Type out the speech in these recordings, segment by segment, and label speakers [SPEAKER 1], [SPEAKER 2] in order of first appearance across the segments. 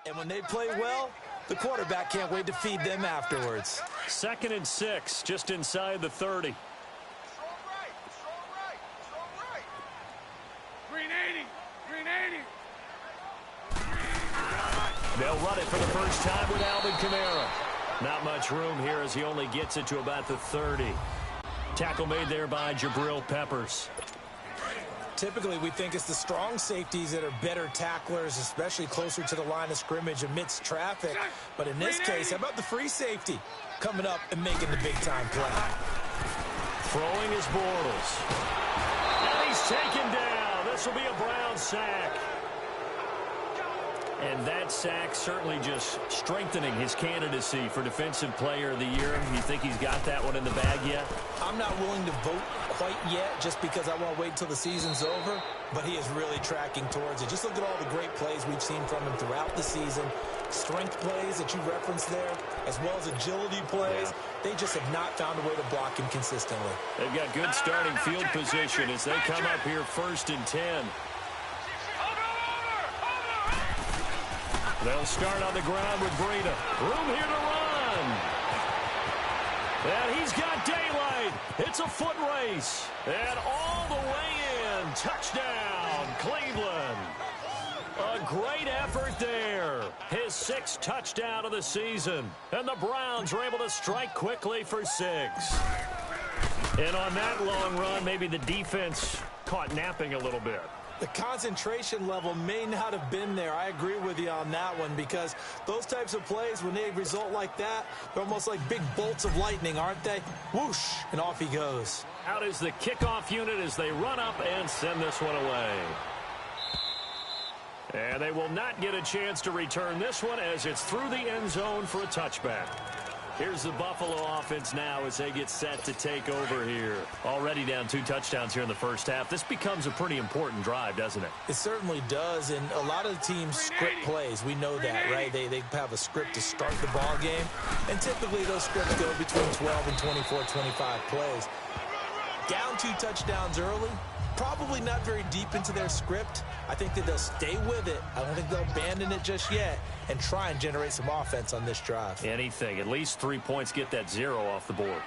[SPEAKER 1] And when they play well, the quarterback can't wait to feed them afterwards.
[SPEAKER 2] 2nd and 6, just inside the 30. They'll run it for the first time with Alvin Kamara. Not much room here as he only gets it to about the 30. Tackle made there by Jabril Peppers.
[SPEAKER 1] Typically, we think it's the strong safeties that are better tacklers, especially closer to the line of scrimmage amidst traffic. But in this case, how about the free safety coming up and making the big-time play?
[SPEAKER 2] Throwing is Bortles. And he's taken down. This will be a Brown sack. And that sack certainly just strengthening his candidacy for Defensive Player of the Year. You think he's got that one in the bag yet?
[SPEAKER 1] I'm not willing to vote quite yet just because I want to wait until the season's over, but he is really tracking towards it. Just look at all the great plays we've seen from him throughout the season. Strength plays that you referenced there, as well as agility plays. They just have not found a way to block him consistently.
[SPEAKER 2] They've got good starting field position as they come up here 1st and 10. They'll start on the ground with Breida. Room here to run. And he's got daylight. It's a foot race. And all the way in. Touchdown, Cleveland. A great effort there. His 6th touchdown of the season. And the Browns are able to strike quickly for 6. And on that long run, maybe the defense caught napping a little bit.
[SPEAKER 1] The concentration level may not have been there. I agree with you on that one because those types of plays, when they result like that, they're almost like big bolts of lightning, aren't they? Whoosh, and off he goes.
[SPEAKER 2] Out is the kickoff unit as they run up and send this one away. And they will not get a chance to return this one as it's through the end zone for a touchback. Here's the Buffalo offense now as they get set to take over here. Already down 2 touchdowns here in the first half. This becomes a pretty important drive, doesn't it?
[SPEAKER 1] It certainly does, and a lot of the teams script plays. We know that, right? They have a script to start the ball game, and typically those scripts go between 12 and 24, 25 plays. Down 2 touchdowns early, probably not very deep into their script. I think that they'll stay with it. I don't think they'll abandon it just yet and try and generate some offense on this drive.
[SPEAKER 2] Anything. At least 3 points, get that 0 off the board.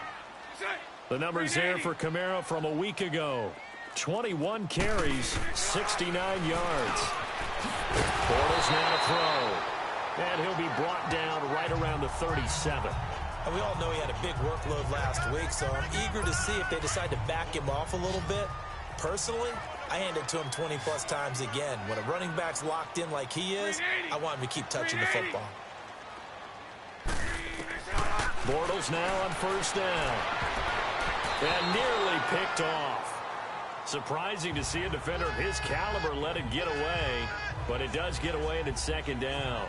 [SPEAKER 2] The numbers there for Kamara from a week ago. 21 carries, 69 yards. Bortles now to throw. And he'll be brought down right around the 37.
[SPEAKER 1] And we all know he had a big workload last week, so I'm eager to see if they decide to back him off a little bit. Personally, I hand it to him 20-plus times again. When a running back's locked in like he is, I want him to keep touching the football.
[SPEAKER 2] Bortles now on 1st down. And nearly picked off. Surprising to see a defender of his caliber let it get away, but it does get away and it's 2nd down.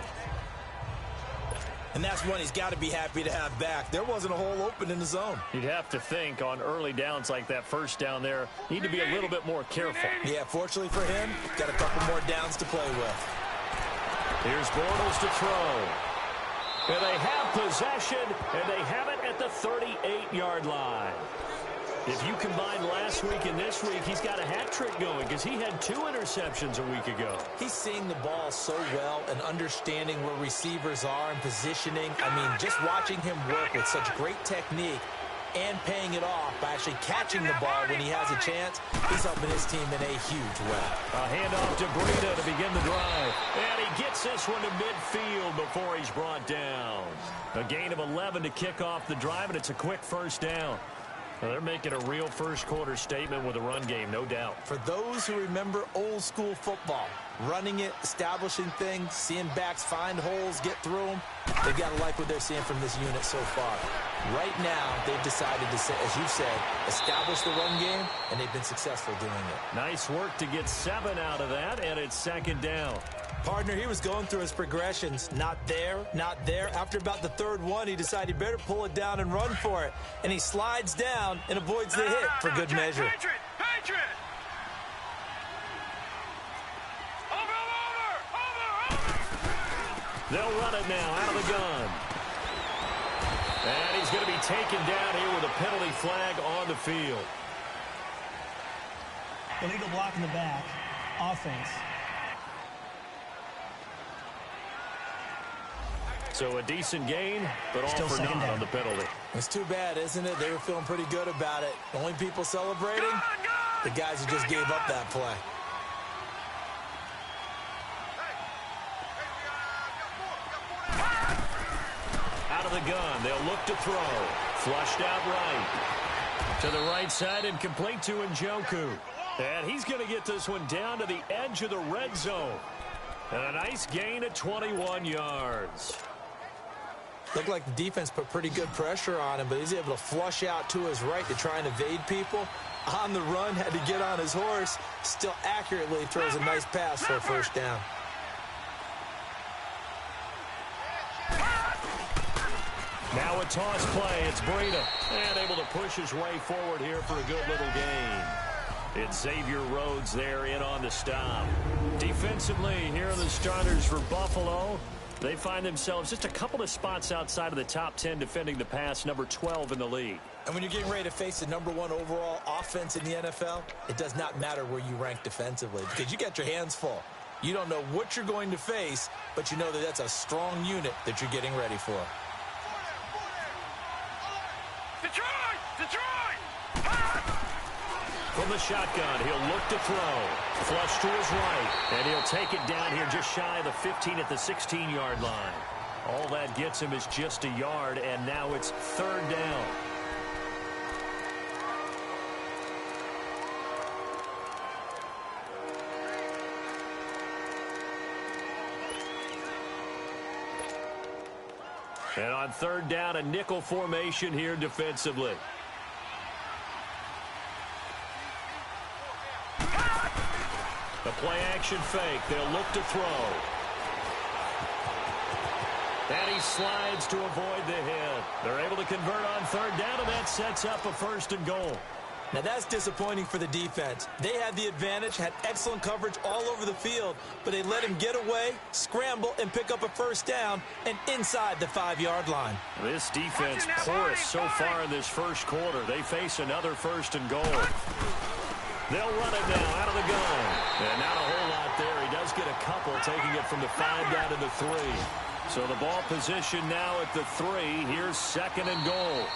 [SPEAKER 1] And that's one he's got to be happy to have back. There wasn't a hole open in the zone.
[SPEAKER 2] You'd have to think on early downs like that 1st down there, need to be a little bit more careful.
[SPEAKER 1] Yeah, fortunately for him, got a couple more downs to play with.
[SPEAKER 2] Here's Bortles to throw. And they have possession, and they have it at the 38-yard line. If you combine last week and this week, he's got a hat trick going because he had 2 interceptions a week ago.
[SPEAKER 1] He's seeing the ball so well and understanding where receivers are and positioning. I mean, just watching him work with such great technique and paying it off by actually catching the ball when he has a chance, he's helping his team in a huge way.
[SPEAKER 2] A handoff to Breida to begin the drive. And he gets this one to midfield before he's brought down. A gain of 11 to kick off the drive, and it's a quick 1st down. Well, they're making a real first-quarter statement with a run game, no doubt.
[SPEAKER 1] For those who remember old-school football, running it, establishing things, seeing backs find holes, get through them, they've got to like what they're seeing from this unit so far. Right now, they've decided to, as you said, establish the run game, and they've been successful doing it.
[SPEAKER 2] Nice work to get 7 out of that, and it's 2nd down.
[SPEAKER 1] Partner, he was going through his progressions. Not there, not there. After about the 3rd one, he decided he better pull it down and run for it. And he slides down and avoids the hit for good measure.
[SPEAKER 2] They'll run it now out of the gun. And he's going to be taken down here with a penalty flag on the field.
[SPEAKER 3] Illegal block in the back. Offense.
[SPEAKER 2] So a decent gain, but all
[SPEAKER 3] Still
[SPEAKER 2] for
[SPEAKER 3] second
[SPEAKER 2] naught
[SPEAKER 3] down.
[SPEAKER 2] on the penalty.
[SPEAKER 1] It's too bad, isn't it? They were feeling pretty good about it. The only people celebrating, the guys who just gave up that play.
[SPEAKER 2] Out of the gun, they'll look to throw. Flushed out right. To the right side and complete to Njoku. And he's going to get this one down to the edge of the red zone. And a nice gain of 21 yards.
[SPEAKER 1] Looked like the defense put pretty good pressure on him, but he's able to flush out to his right to try and evade people. On the run, had to get on his horse. Still accurately throws a nice pass for a first down.
[SPEAKER 2] Now a toss play. It's Breida. And able to push his way forward here for a good little gain. It's Xavier Rhodes there in on the stop. Defensively, here are the starters for Buffalo. They find themselves just a couple of spots outside of the top 10 defending the pass, number 12 in the league.
[SPEAKER 1] And when you're getting ready to face the #1 overall offense in the NFL, it does not matter where you rank defensively because you got your hands full. You don't know what you're going to face, but you know that that's a strong unit that you're getting ready for.
[SPEAKER 2] From the shotgun, he'll look to throw. Flush to his right. And he'll take it down here just shy of the 15 at the 16-yard line. All that gets him is just a yard, and now it's third down. And on third down, a nickel formation here defensively. The play-action fake. They'll look to throw. And he slides to avoid the hit. They're able to convert on third down, and that sets up a first and goal.
[SPEAKER 1] Now, that's disappointing for the defense. They had the advantage, had excellent coverage all over the field, but they let him get away, scramble, and pick up a first down and inside the 5-yard line.
[SPEAKER 2] This defense porous so far in this first quarter. They face another first and goal. They'll run it now out of the gun. And not a whole lot there. He does get a couple, taking it from the 5 down to the 3. So the ball position now at the 3. Here's second and goal.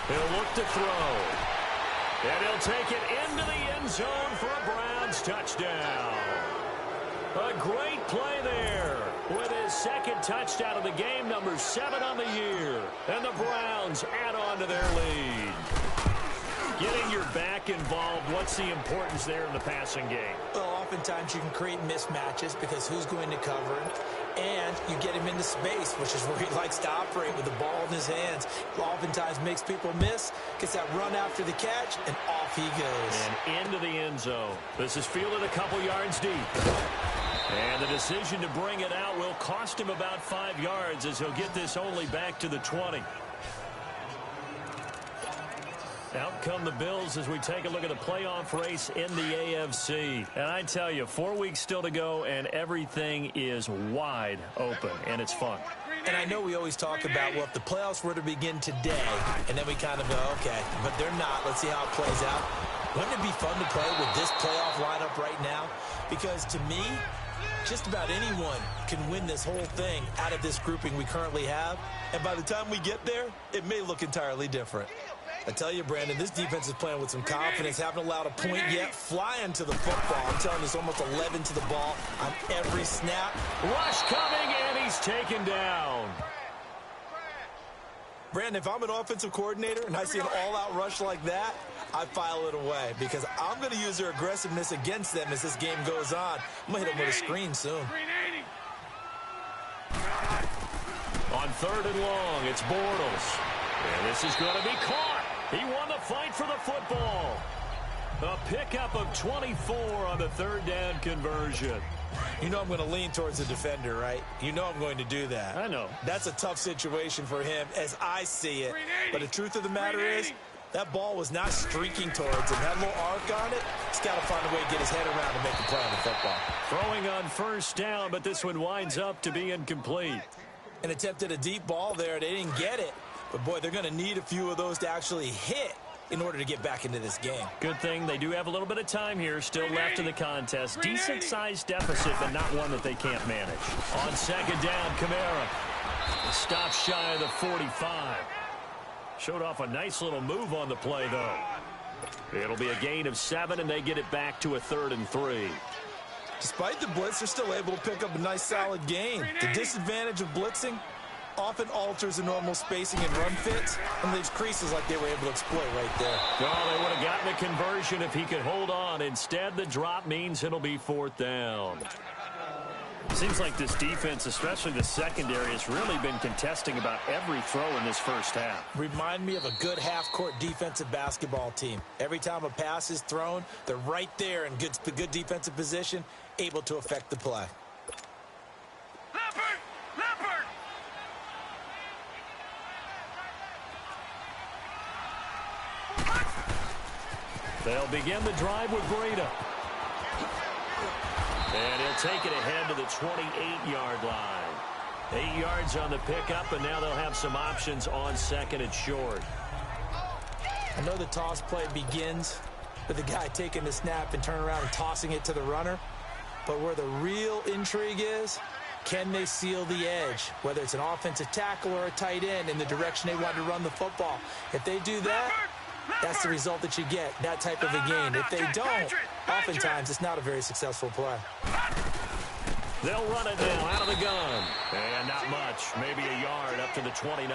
[SPEAKER 2] He'll look to throw. And he'll take it into the end zone for a Browns touchdown. A great play there with his second touchdown of the game, number 7 on the year. And the Browns add on to their lead. Getting your back involved, what's the importance there in the passing game?
[SPEAKER 1] Well, oftentimes you can create mismatches because who's going to cover him, and you get him into space, which is where he likes to operate with the ball in his hands. Oftentimes makes people miss, gets that run after the catch, and off he goes.
[SPEAKER 2] And into the end zone. This is fielded a couple yards deep. And the decision to bring it out will cost him about 5 yards as he'll get this only back to the 20. Out come the Bills as we take a look at the playoff race in the AFC. And I tell you, 4 weeks still to go, and everything is wide open, and it's fun.
[SPEAKER 1] And I know we always talk about, well, if the playoffs were to begin today, and then we kind of go, okay, but they're not. Let's see how it plays out. Wouldn't it be fun to play with this playoff lineup right now? Because to me, just about anyone can win this whole thing out of this grouping we currently have. And by the time we get there, it may look entirely different. I tell you, Brandon, this defense is playing with some confidence. Haven't allowed a point yet. Flying to the football. I'm telling you, there's almost 11 to the ball on every snap.
[SPEAKER 2] Rush coming, and he's taken down.
[SPEAKER 1] Brandon, if I'm an offensive coordinator and I see an all-out rush like that, I file it away because I'm going to use their aggressiveness against them as this game goes on. I'm going to hit them with a screen soon.
[SPEAKER 2] On third and long, it's Bortles. And this is going to be caught. He won the fight for the football. A pickup of 24 on the third down conversion.
[SPEAKER 1] You know I'm going to lean towards the defender, right? You know I'm going to do that.
[SPEAKER 2] I know.
[SPEAKER 1] That's a tough situation for him as I see it. But the truth of the matter is, That ball was not streaking towards him. Had a little arc on it. He's got to find a way to get his head around and make a play on the football.
[SPEAKER 2] Throwing on first down, but this one winds up to be incomplete.
[SPEAKER 1] And attempted a deep ball there. They didn't get it. But, boy, they're going to need a few of those to actually hit in order to get back into this game.
[SPEAKER 2] Good thing they do have a little bit of time here still left in the contest. Decent-sized deficit, but not one that they can't manage. On second down, Kamara. Stop shy of the 45. Showed off a nice little move on the play, though. It'll be a gain of 7, and they get it back to a 3rd and 3.
[SPEAKER 1] Despite the blitz, they're still able to pick up a nice, solid gain. The disadvantage of blitzing often alters the normal spacing and run fits and leaves creases like they were able to exploit right there.
[SPEAKER 2] Well, they would have gotten a conversion if he could hold on. Instead, the drop means it'll be 4th down. Seems like this defense, especially the secondary, has really been contesting about every throw in this first half.
[SPEAKER 1] Remind me of a good half-court defensive basketball team. Every time a pass is thrown, they're right there in good defensive position, able to affect the play.
[SPEAKER 3] Leopard!
[SPEAKER 2] They'll begin the drive with Breda. And he'll take it ahead to the 28-yard line. 8 yards on the pickup, and now they'll have some options on 2nd and short.
[SPEAKER 1] I know the toss play begins with the guy taking the snap and turning around and tossing it to the runner. But where the real intrigue is, can they seal the edge, whether it's an offensive tackle or a tight end, in the direction they want to run the football? If they do that, that's the result that you get, that type of a gain. If they don't, oftentimes it's not a very successful play.
[SPEAKER 2] They'll run it now out of the gun. And not much, maybe a yard up to the 29.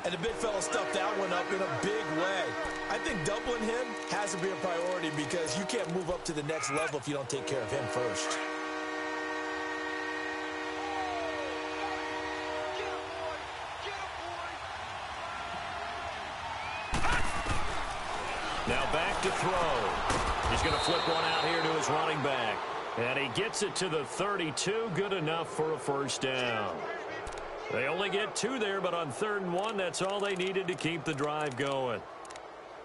[SPEAKER 1] And the big fella stuffed that one up in a big way. I think doubling him has to be a priority because you can't move up to the next level if you don't take care of him first.
[SPEAKER 2] Now back to throw. He's going to flip one out here to his running back. And he gets it to the 32. Good enough for a first down. They only get 2 there, but on 3rd and 1, that's all they needed to keep the drive going.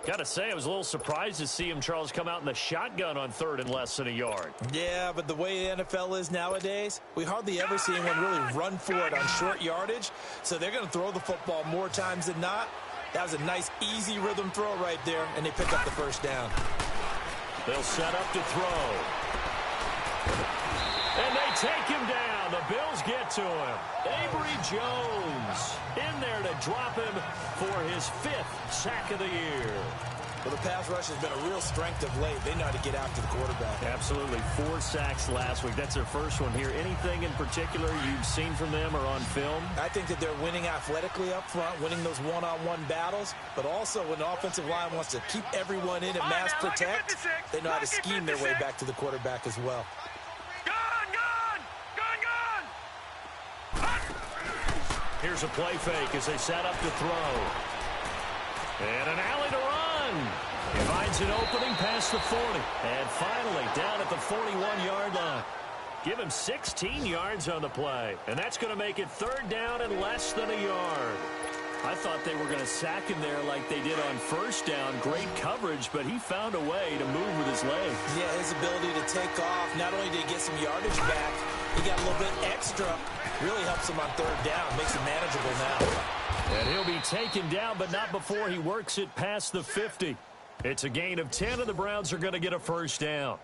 [SPEAKER 2] Got to say, I was a little surprised to see him, Charles, come out in the shotgun on 3rd and less than a yard.
[SPEAKER 1] Yeah, but the way the NFL is nowadays, we hardly ever see anyone really run for it on short yardage. So they're going to throw the football more times than not. That was a nice, easy rhythm throw right there, and they pick up the first down.
[SPEAKER 2] They'll set up to throw. And they take him down. The Bills get to him. Avery Jones in there to drop him for his 5th sack of the year.
[SPEAKER 1] Well, the pass rush has been a real strength of late. They know how to get after the quarterback.
[SPEAKER 2] Absolutely. 4 sacks last week. That's their first one here. Anything in particular you've seen from them or on film?
[SPEAKER 1] I think that they're winning athletically up front, winning those one-on-one battles, but also when the offensive line wants to keep everyone in and mass protect, they know how to scheme their way back to the quarterback as well.
[SPEAKER 2] Here's a play fake as they set up to throw. And an alley to run. He finds an opening past the 40. And finally down at the 41-yard line. Give him 16 yards on the play. And that's going to make it 3rd down and less than a yard. I thought they were going to sack him there like they did on 1st down. Great coverage, but he found a way to move with his legs.
[SPEAKER 1] Yeah, his ability to take off. Not only did he get some yardage back, he got a little bit extra. Really helps him on 3rd down. Makes it manageable now.
[SPEAKER 2] And he'll be taken down, but not before he works it past the 50. It's a gain of 10, and the Browns are going to get a first down.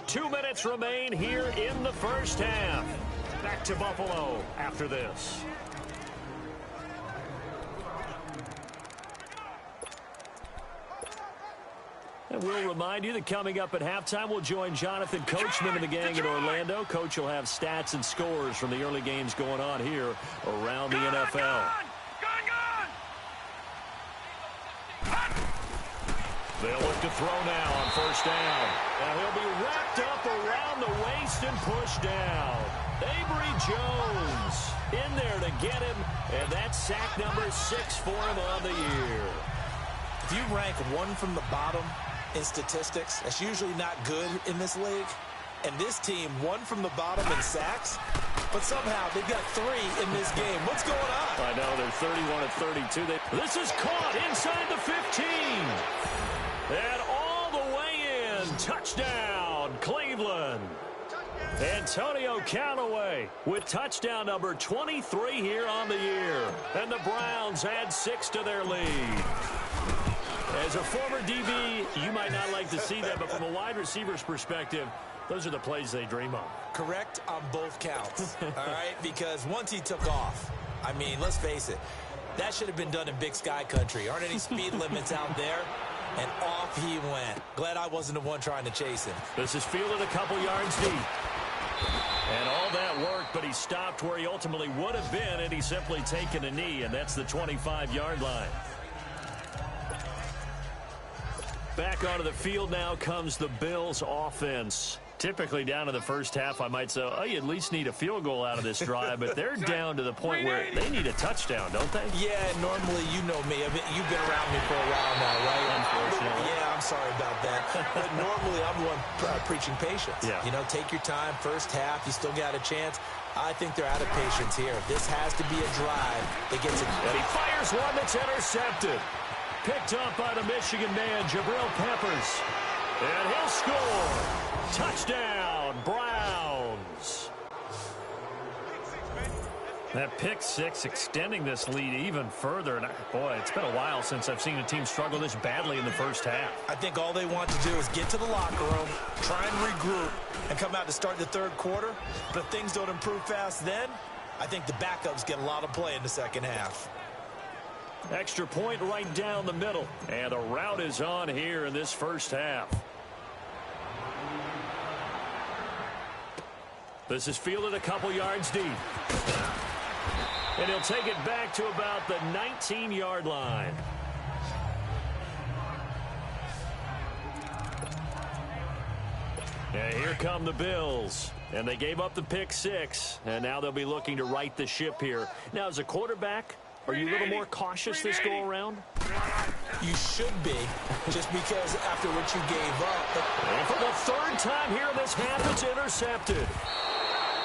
[SPEAKER 2] 2 minutes remain here in the first half. Back to Buffalo after this. And we'll remind you that coming up at halftime, we'll join Jonathan Coachman and the gang in Orlando. Coach will have stats and scores from the early games going on here around the NFL. They'll look to throw now on first down. And he'll be wrapped up around the waist and pushed down. Avery Jones in there to get him, and that's sack number 6 for him on the year.
[SPEAKER 1] If you rank one from the bottom in statistics, that's usually not good in this league. And this team, one from the bottom in sacks, but somehow they've got 3 in this game. What's going on?
[SPEAKER 2] I know, they're 31 of 32. This is caught inside the 15. And all the way in. Touchdown, Cleveland. Antonio Callaway with touchdown number 23 here on the year. And the Browns add 6 to their lead. As a former DB, you might not like to see that, but from a wide receiver's perspective, those are the plays they dream of.
[SPEAKER 1] Correct on both counts, all right? Because once he took off, I mean, let's face it, that should have been done in Big Sky Country. Aren't any speed limits out there? And off he went. Glad I wasn't the one trying to chase him.
[SPEAKER 2] This is fielded a couple yards deep. And all that worked, but he stopped where he ultimately would have been, and he's simply taken a knee, and that's the 25-yard line. Back onto the field now comes the Bills offense. Typically down to the first half, I might say, oh, you at least need a field goal out of this drive, but they're down to the point where they need a touchdown, don't they?
[SPEAKER 1] Yeah, normally, you know me. You've been around me for a while now, right?
[SPEAKER 2] Unfortunately.
[SPEAKER 1] Yeah, I'm sorry about that. But normally, I'm the one preaching patience.
[SPEAKER 2] Yeah.
[SPEAKER 1] You know, take your time. First half, you still got a chance. I think they're out of patience here. This has to be a drive that gets it.
[SPEAKER 2] And he fires one that's intercepted. Picked up by the Michigan man, Jabril Peppers. And he'll score. Touchdown, Browns. That pick 6 extending this lead even further. And boy, it's been a while since I've seen a team struggle this badly in the first half.
[SPEAKER 1] I think all they want to do is get to the locker room, try and regroup, and come out to start the third quarter. But if things don't improve fast then, I think the backups get a lot of play in the second half.
[SPEAKER 2] Extra point right down the middle. And the route is on here in this first half. This is fielded a couple yards deep. And he'll take it back to about the 19-yard line. And here come the Bills. And they gave up the pick 6. And now they'll be looking to right the ship here. Now, as a quarterback, are you a little more cautious this go-around?
[SPEAKER 1] You should be, just because after what you gave up.
[SPEAKER 2] And for the third time here in this half, it's intercepted.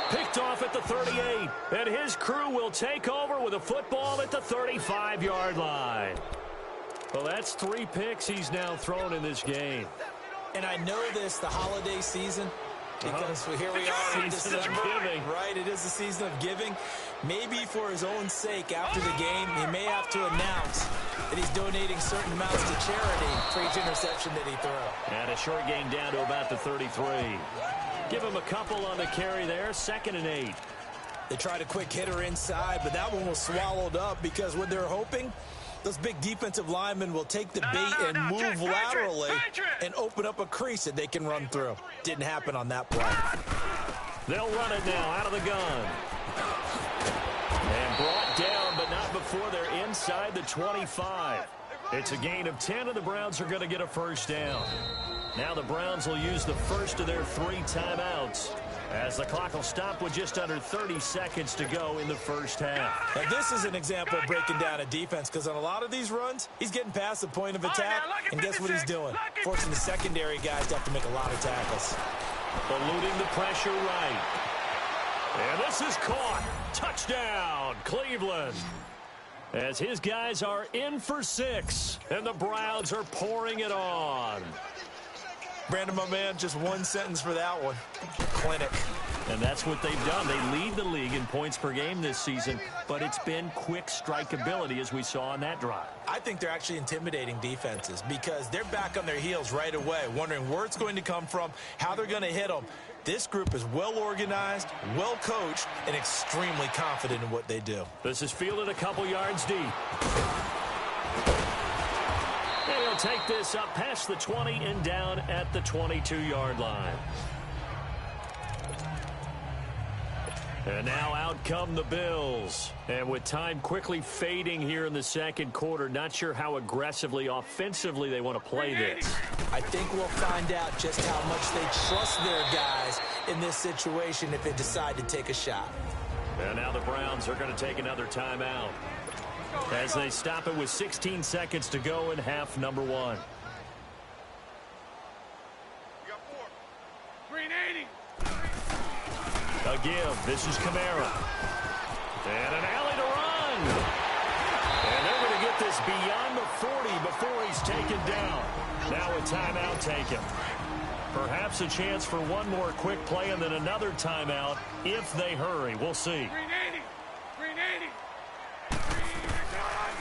[SPEAKER 2] Picked off at the 38, and his crew will take over with a football at the 35-yard line. Well, that's 3 picks he's now thrown in this game.
[SPEAKER 1] And I know this, the holiday season, because here we are in December, right? It is the season of giving. Maybe for his own sake, after the game, he may have to announce that he's donating certain amounts to charity for each interception that he throws.
[SPEAKER 2] And a short gain down to about the 33. Give him a couple on the carry there, 2nd and 8.
[SPEAKER 1] They tried a quick hitter inside, but that one was swallowed up because what they're hoping, those big defensive linemen will take the bait and move laterally and open up a crease that they can run through. Didn't happen on that play.
[SPEAKER 2] They'll run it now out of the gun. And brought down, but not before they're inside the 25. It's a gain of 10, and the Browns are going to get a first down. Now the Browns will use the first of their 3 timeouts as the clock will stop with just under 30 seconds to go in the first half.
[SPEAKER 1] Now this is an example of breaking down a defense, because on a lot of these runs, he's getting past the point of attack, and guess what he's doing? Forcing the secondary guys to have to make a lot of tackles.
[SPEAKER 2] Eluding the pressure right. And this is caught. Touchdown, Cleveland. As his guys are in for 6, and the Browns are pouring it on.
[SPEAKER 1] Brandon, my man, just one sentence for that one. Clinic.
[SPEAKER 2] And that's what they've done. They lead the league in points per game this season, but it's been quick strikeability as we saw on that drive.
[SPEAKER 1] I think they're actually intimidating defenses because they're back on their heels right away, wondering where it's going to come from, how they're going to hit them. This group is well organized, well coached, and extremely confident in what they do.
[SPEAKER 2] This is fielded a couple yards deep. And he'll take this up past the 20 and down at the 22-yard line. And now out come the Bills. And with time quickly fading here in the second quarter, not sure how aggressively, offensively they want to play this.
[SPEAKER 1] I think we'll find out just how much they trust their guys in this situation if they decide to take a shot.
[SPEAKER 2] And now the Browns are going to take another timeout as they stop it with 16 seconds to go in half number one. A give. This is Kamara. And an alley to run. And they're going to get this beyond the 40 before he's taken down. Now a timeout taken. Perhaps a chance for one more quick play and then another timeout if they hurry. We'll see.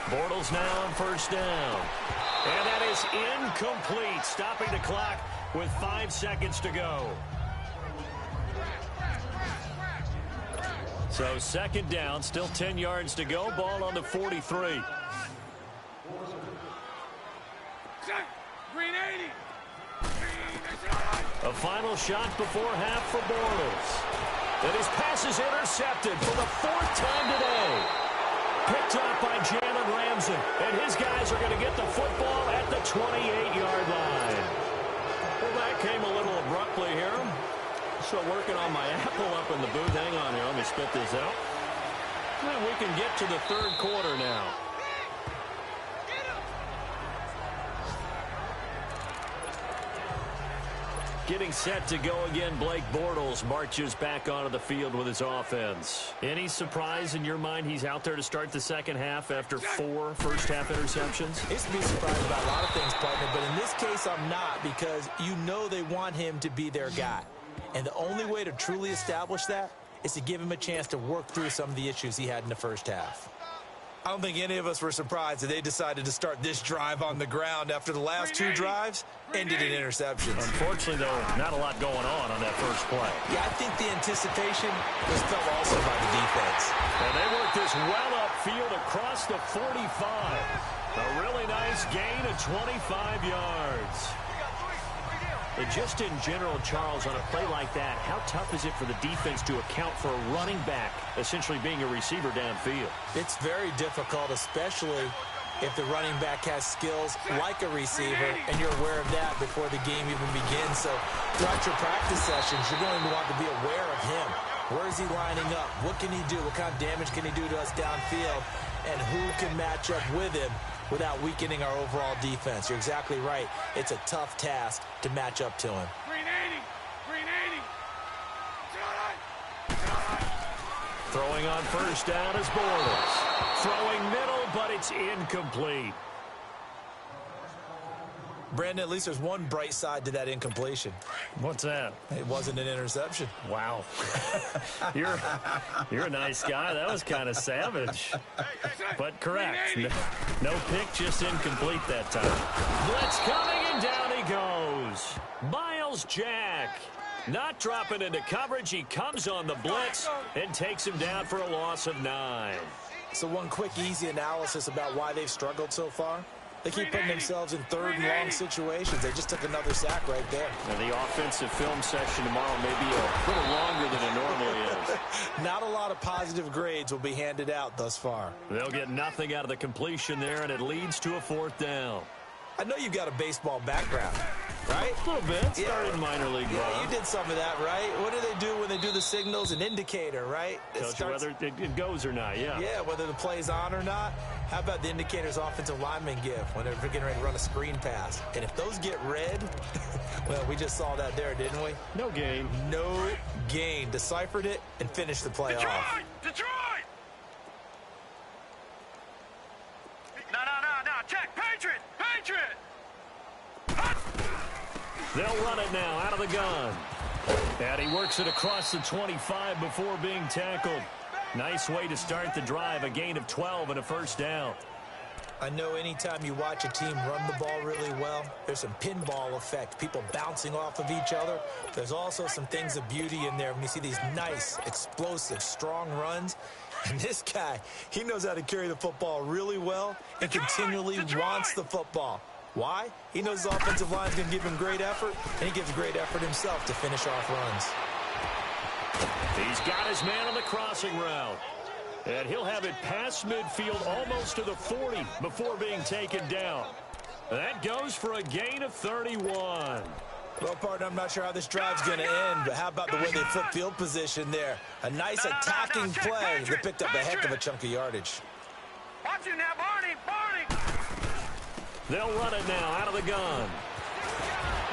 [SPEAKER 2] Bortles now on first down. And that is incomplete. Stopping the clock with 5 seconds to go. So second down, still 10 yards to go. Ball on the 43. A final shot before half for Bortles. And his pass is intercepted for the 4th time today. Picked up by Jalen Ramsey. And his guys are going to get the football at the 28-yard line. Well, that came a little abruptly here. Still working on my apple up in the booth. Hang on here. Let me spit this out. And we can get to the third quarter now. Getting set to go again, Blake Bortles marches back onto the field with his offense. Any surprise in your mind he's out there to start the second half after 4 first-half interceptions?
[SPEAKER 1] It's to be surprised about a lot of things, partner, but in this case I'm not because you know they want him to be their guy. And the only way to truly establish that is to give him a chance to work through some of the issues he had in the first half. I don't think any of us were surprised that they decided to start this drive on the ground after the last 2 drives ended in interceptions.
[SPEAKER 2] Unfortunately, though, not a lot going on that first play.
[SPEAKER 1] Yeah, I think the anticipation was felt also by the defense.
[SPEAKER 2] And they worked this well upfield across the 45. A really nice gain of 25 yards. And just in general, Charles, on a play like that, how tough is it for the defense to account for a running back essentially being a receiver downfield?
[SPEAKER 1] It's very difficult, especially if the running back has skills like a receiver, and you're aware of that before the game even begins. So throughout your practice sessions, you're going to want to be aware of him. Where is he lining up? What can he do? What kind of damage can he do to us downfield? And who can match up with him without weakening our overall defense? You're exactly right. It's a tough task to match up to him.
[SPEAKER 2] Throwing on first down is Bortles. Throwing middle, but it's incomplete.
[SPEAKER 1] Brandon, at least there's one bright side to that incompletion.
[SPEAKER 2] What's that?
[SPEAKER 1] It wasn't an interception.
[SPEAKER 2] Wow. You're a nice guy. That was kind of savage. But correct. No pick, just incomplete that time. Blitz coming, and down he goes. Miles Jack. Not dropping into coverage. He comes on the blitz and takes him down for a loss of 9.
[SPEAKER 1] So one quick, easy analysis about why they've struggled so far. They keep putting themselves in third and long situations. They just took another sack right there.
[SPEAKER 2] Now the offensive film session tomorrow may be a little longer than it normally is.
[SPEAKER 1] Not a lot of positive grades will be handed out thus far.
[SPEAKER 2] They'll get nothing out of the completion there, and it leads to a 4th down.
[SPEAKER 1] I know you've got a baseball background, right?
[SPEAKER 2] A little bit. Started in minor league ball.
[SPEAKER 1] Yeah, you did some of that, right? What do they do when they do the signals? An indicator, right?
[SPEAKER 2] Tells you whether it goes or not, yeah.
[SPEAKER 1] Yeah, whether the play's on or not. How about the indicators offensive linemen give when they're getting ready to run a screen pass? And if those get red, well, we just saw that there, didn't we?
[SPEAKER 2] No gain.
[SPEAKER 1] No gain. Deciphered it and finished the play off.
[SPEAKER 3] Detroit! No. Check. Patriot!
[SPEAKER 2] They'll run it now out of the gun. And he works it across the 25 before being tackled. Nice way to start the drive, a gain of 12 and a first down.
[SPEAKER 1] I know anytime you watch a team run the ball really well, there's some pinball effect, people bouncing off of each other. There's also some things of beauty in there when you see these nice, explosive, strong runs. And this guy, he knows how to carry the football really well and continually wants the football. Why? He knows his offensive line is going to give him great effort, and he gives great effort himself to finish off runs.
[SPEAKER 2] He's got his man on the crossing route. And he'll have it past midfield almost to the 40 before being taken down. That goes for a gain of 31.
[SPEAKER 1] Well, partner, I'm not sure how this drive's going to end, but how about the way they flip field position there? A nice attacking play that picked up a heck of a chunk of yardage.
[SPEAKER 3] Watch it now, Barney!
[SPEAKER 2] They'll run it now out of the gun.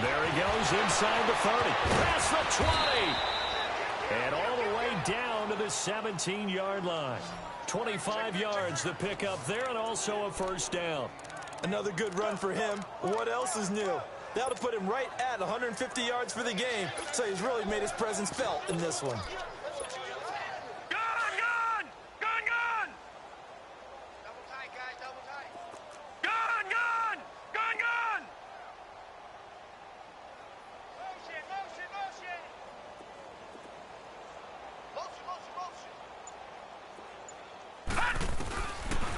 [SPEAKER 2] There he goes inside the 30. Past the 20. And all the way down to the 17-yard line. 25 yards to pick up there and also a first down.
[SPEAKER 1] Another good run for him. What else is new? That'll put him right at 150 yards for the game. So he's really made his presence felt in this one.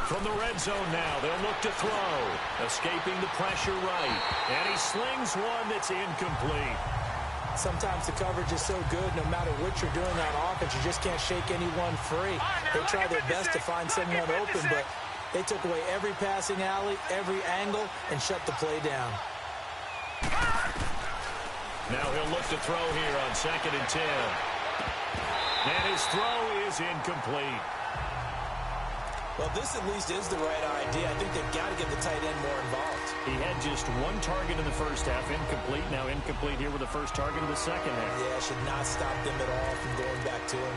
[SPEAKER 2] From the red zone now, they'll look to throw. Escaping the pressure right. And he slings one that's incomplete.
[SPEAKER 1] Sometimes the coverage is so good, no matter what you're doing on offense, you just can't shake anyone free. They try their best to find someone open, but they took away every passing alley, every angle, and shut the play down.
[SPEAKER 2] Now he'll look to throw here on 2nd and 10. And his throw is incomplete.
[SPEAKER 1] Well, this at least is the right idea. I think they've got to get the tight end more involved.
[SPEAKER 2] He had just one target in the first half, incomplete. Now incomplete here with the first target of the second half.
[SPEAKER 1] Yeah, should not stop them at all from going back to him.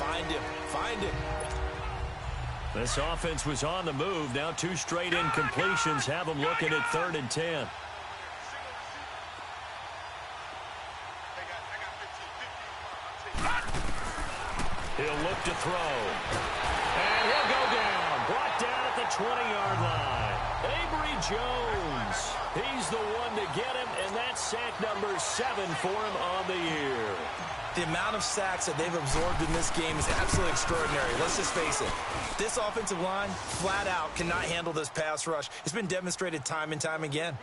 [SPEAKER 1] Find him. Find him.
[SPEAKER 2] This offense was on the move. Now 2 straight incompletions have them looking at 3rd and 10. He'll look to throw. And he'll go down. Brought down at the 20-yard line. Avery Jones. He's the one to get him, and that's sack number 7 for him on the year.
[SPEAKER 1] The amount of sacks that they've absorbed in this game is absolutely extraordinary. Let's just face it. This offensive line, flat out, cannot handle this pass rush. It's been demonstrated time and time again.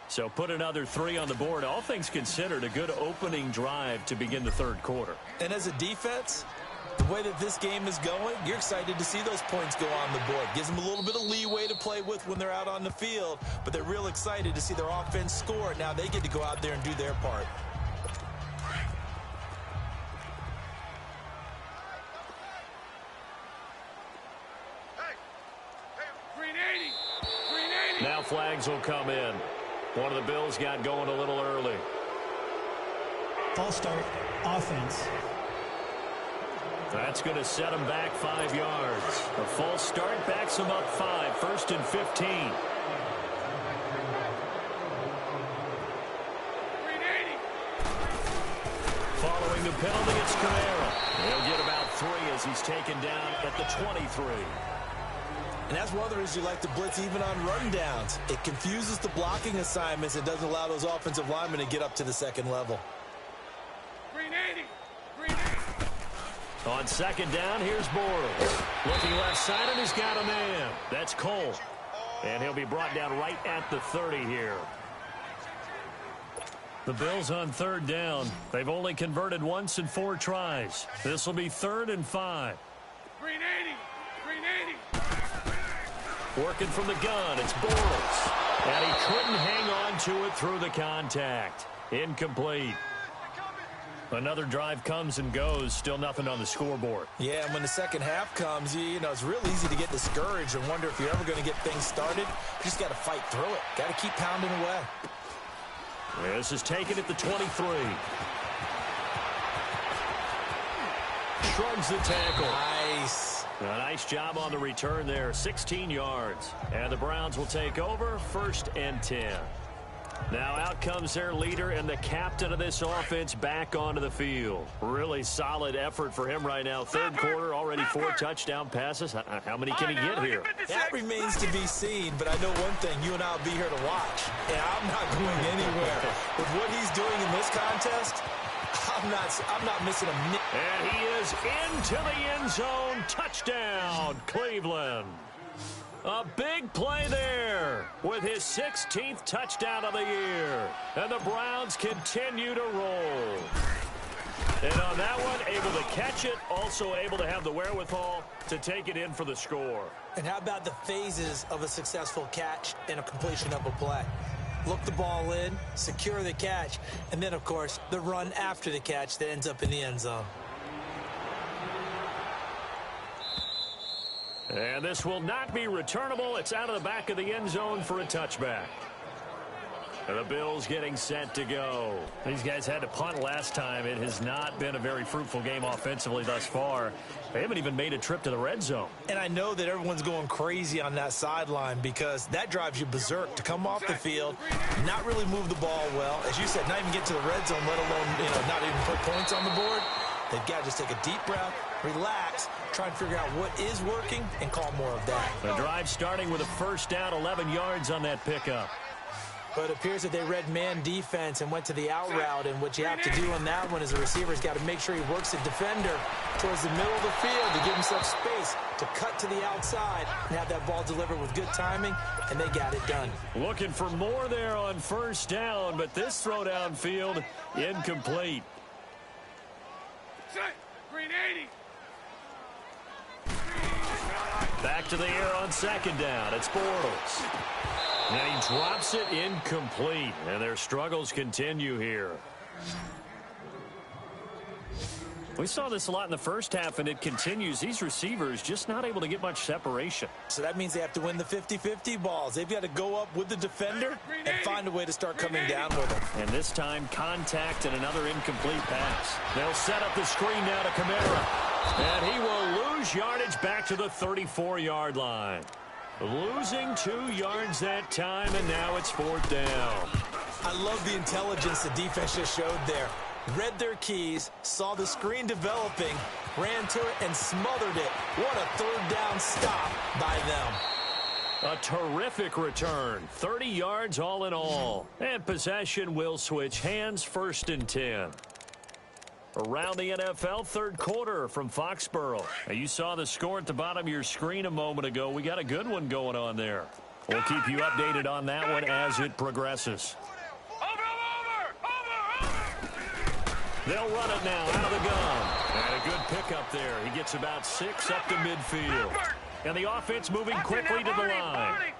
[SPEAKER 2] So put another 3 on the board. All things considered, a good opening drive to begin the third quarter.
[SPEAKER 1] And as a defense, the way that this game is going, you're excited to see those points go on the board. Gives them a little bit of leeway to play with when they're out on the field, but they're real excited to see their offense score. Now they get to go out there and do their part.
[SPEAKER 2] Now flags will come in. One of the Bills got going a little early.
[SPEAKER 4] False start, offense.
[SPEAKER 2] That's going to set him back 5 yards. A false start backs him up 5. 1st and 15. Following the penalty, it's Carrera. He'll get about 3 as he's taken down at the 23.
[SPEAKER 1] And that's one of the reasons you like to blitz even on rundowns. It confuses the blocking assignments and doesn't allow those offensive linemen to get up to the second level.
[SPEAKER 2] On 2nd down, here's Bortles. Looking left side, and he's got a man. That's Cole. And he'll be brought down right at the 30 here. The Bills on 3rd down. They've only converted once in 4 tries. This will be 3rd and 5. Working from the gun, it's Bortles. And he couldn't hang on to it through the contact. Incomplete. Another drive comes and goes. Still nothing on the scoreboard.
[SPEAKER 1] Yeah, and when the second half comes, you know, it's real easy to get discouraged and wonder if you're ever going to get things started. You just got to fight through it. Got to keep pounding away.
[SPEAKER 2] This is taken at the 23. Shrugs the tackle.
[SPEAKER 1] Nice.
[SPEAKER 2] A nice job on the return there. 16 yards. And the Browns will take over 1st and 10. Now out comes their leader and the captain of this offense back onto the field. Really solid effort for him right now. Third quarter, already 4 touchdown passes. How many can he get here?
[SPEAKER 1] That remains to be seen, but I know one thing. You and I will be here to watch, and I'm not going anywhere. With what he's doing in this contest, I'm not missing a minute.
[SPEAKER 2] And he is into the end zone. Touchdown, Cleveland. A big play there with his 16th touchdown of the year. And the Browns continue to roll. And on that one, able to catch it, also able to have the wherewithal to take it in for the score.
[SPEAKER 1] And how about the phases of a successful catch and a completion of a play? Look the ball in, secure the catch, and then, of course, the run after the catch that ends up in the end zone.
[SPEAKER 2] And this will not be returnable. It's out of the back of the end zone for a touchback. And the Bills getting set to go. These guys had to punt last time. It has not been a very fruitful game offensively thus far. They haven't even made a trip to the red zone.
[SPEAKER 1] And I know that everyone's going crazy on that sideline because that drives you berserk to come off the field, not really move the ball well. As you said, not even get to the red zone, let alone, not even put points on the board. They've got to just take a deep breath, relax, try and figure out what is working, and call more of that.
[SPEAKER 2] The drive starting with a first down, 11 yards on that pickup.
[SPEAKER 1] But it appears that they read man defense and went to the out route, and what you have to do on that one is a receiver's got to make sure he works the defender towards the middle of the field to give himself space to cut to the outside and have that ball delivered with good timing, and they got it done.
[SPEAKER 2] Looking for more there on first down, but this throw downfield incomplete.
[SPEAKER 3] Green 80.
[SPEAKER 2] Back to the air on second down. It's Bortles. And he drops it incomplete. And their struggles continue here. We saw this a lot in the first half, and it continues. These receivers just not able to get much separation.
[SPEAKER 1] So that means they have to win the 50-50 balls. They've got to go up with the defender and find a way to start coming down with them.
[SPEAKER 2] And this time, contact and another incomplete pass. They'll set up the screen now to Kamara. And he will lose yardage back to the 34-yard line. Losing 2 yards that time, and now it's fourth down.
[SPEAKER 1] I love the intelligence the defense just showed there. Read their keys, saw the screen developing, ran to it, and smothered it. What a third down stop by them.
[SPEAKER 2] A terrific return. 30 yards all in all. And possession will switch hands, 1st and 10. Around the NFL, third quarter from Foxborough. Now, you saw the score at the bottom of your screen a moment ago. We got a good one going on there. We'll keep you updated on that one as it progresses. They'll run it now out of the gun. And a good pickup there. He gets about 6 up to midfield. And the offense moving quickly to the line.